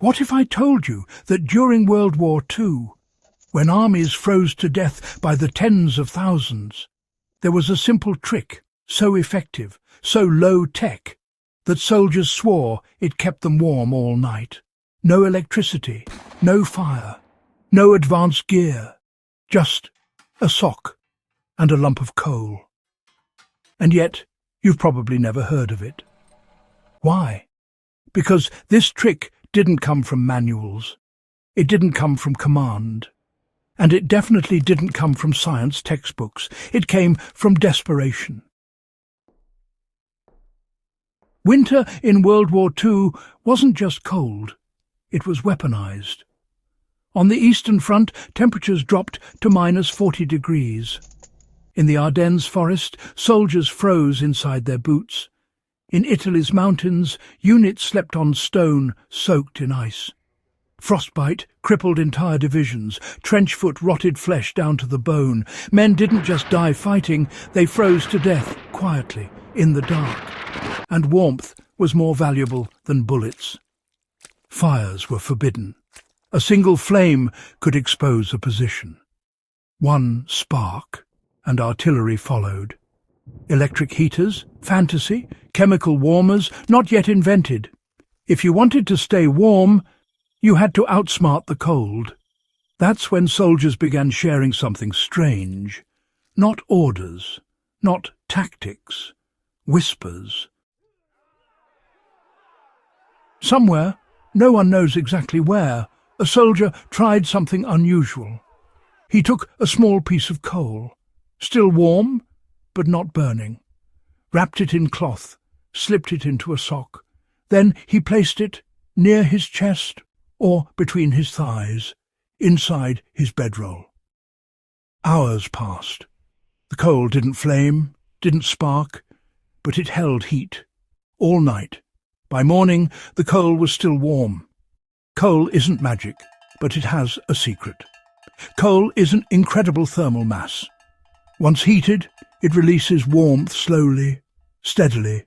What if I told you that during World War II, when armies froze to death by the tens of thousands, there was a simple trick, so effective, so low-tech, that soldiers swore it kept them warm all night. No electricity, no fire, no advanced gear, just a sock and a lump of coal. And yet, you've probably never heard of it. Why? Because this trick didn't come from manuals. It didn't come from command. And it definitely didn't come from science textbooks. It came from desperation. Winter in World War II wasn't just cold. It was weaponized. On the Eastern Front, temperatures dropped to -40 degrees. In the Ardennes forest, soldiers froze inside their boots. In Italy's mountains, units slept on stone soaked in ice. Frostbite crippled entire divisions. Trench-foot rotted flesh down to the bone. Men didn't just die fighting, they froze to death quietly, in the dark. And warmth was more valuable than bullets. Fires were forbidden. A single flame could expose a position. One spark, and artillery followed. Electric heaters, fantasy, chemical warmers, not yet invented. If you wanted to stay warm, you had to outsmart the cold. That's when soldiers began sharing something strange. Not orders, not tactics, whispers. Somewhere, no one knows exactly where, a soldier tried something unusual. He took a small piece of coal, still warm, but not burning, wrapped it in cloth, slipped it into a sock. Then he placed it near his chest or between his thighs, inside his bedroll. Hours passed. The coal didn't flame, didn't spark, but it held heat, all night. By morning, the coal was still warm. Coal isn't magic, but it has a secret. Coal is an incredible thermal mass. Once heated, it releases warmth slowly, steadily,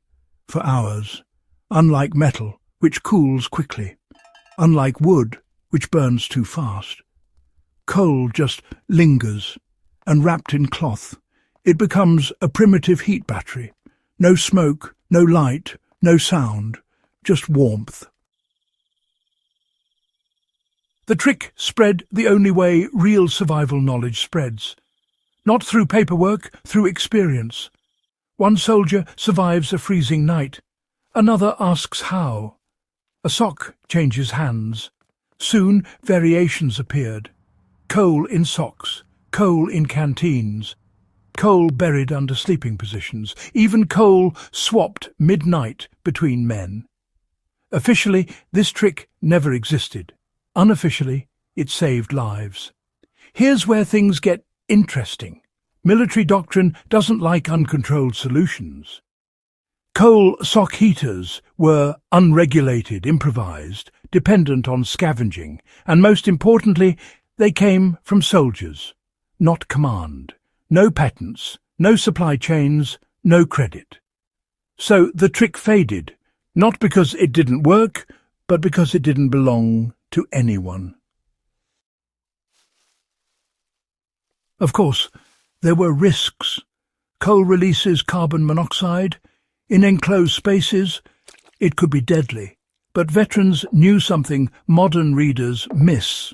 for hours, unlike metal, which cools quickly, unlike wood, which burns too fast. Coal just lingers, and wrapped in cloth, it becomes a primitive heat battery. No smoke, no light, no sound, just warmth. The trick spread the only way real survival knowledge spreads. Not through paperwork, through experience. One soldier survives a freezing night. Another asks how. A sock changes hands. Soon variations appeared. Coal in socks, coal in canteens, coal buried under sleeping positions, even coal swapped midnight between men. Officially, this trick never existed. Unofficially, it saved lives. Here's where things get interesting. Military doctrine doesn't like uncontrolled solutions. Coal sock heaters were unregulated, improvised, dependent on scavenging, and most importantly, they came from soldiers, not command. No patents, no supply chains, no credit. So the trick faded, not because it didn't work, but because it didn't belong to anyone. Of course, there were risks. Coal releases carbon monoxide. In enclosed spaces, it could be deadly. But veterans knew something modern readers miss.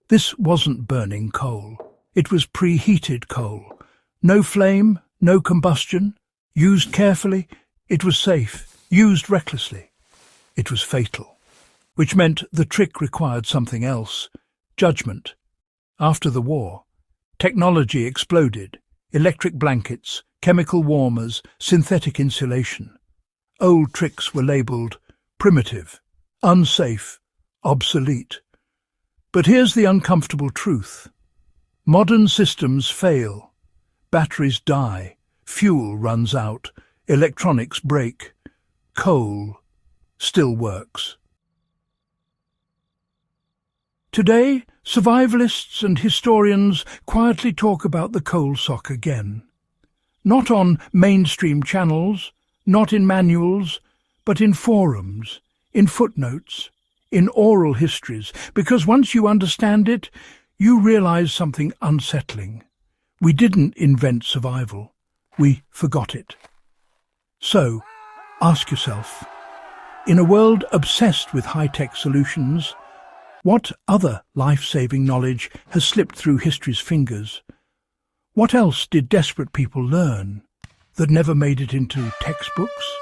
This wasn't burning coal. It was preheated coal. No flame, no combustion. Used carefully, it was safe. Used recklessly, it was fatal. Which meant the trick required something else. Judgment. After the war, technology exploded. Electric blankets, chemical warmers, synthetic insulation. Old tricks were labelled primitive, unsafe, obsolete. But here's the uncomfortable truth. Modern systems fail. Batteries die, fuel runs out, electronics break. Coal still works. Today, survivalists and historians quietly talk about the coal sock again. Not on mainstream channels, not in manuals, but in forums, in footnotes, in oral histories, because once you understand it, you realize something unsettling. We didn't invent survival. We forgot it. So, ask yourself, in a world obsessed with high-tech solutions, what other life-saving knowledge has slipped through history's fingers? What else did desperate people learn that never made it into textbooks?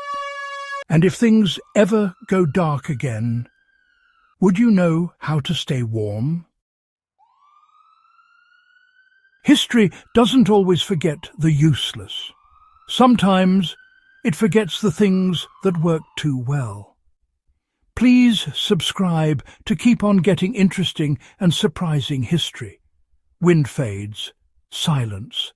And if things ever go dark again, would you know how to stay warm? History doesn't always forget the useless. Sometimes it forgets the things that work too well. Please subscribe to keep on getting interesting and surprising history. Wind fades, silence,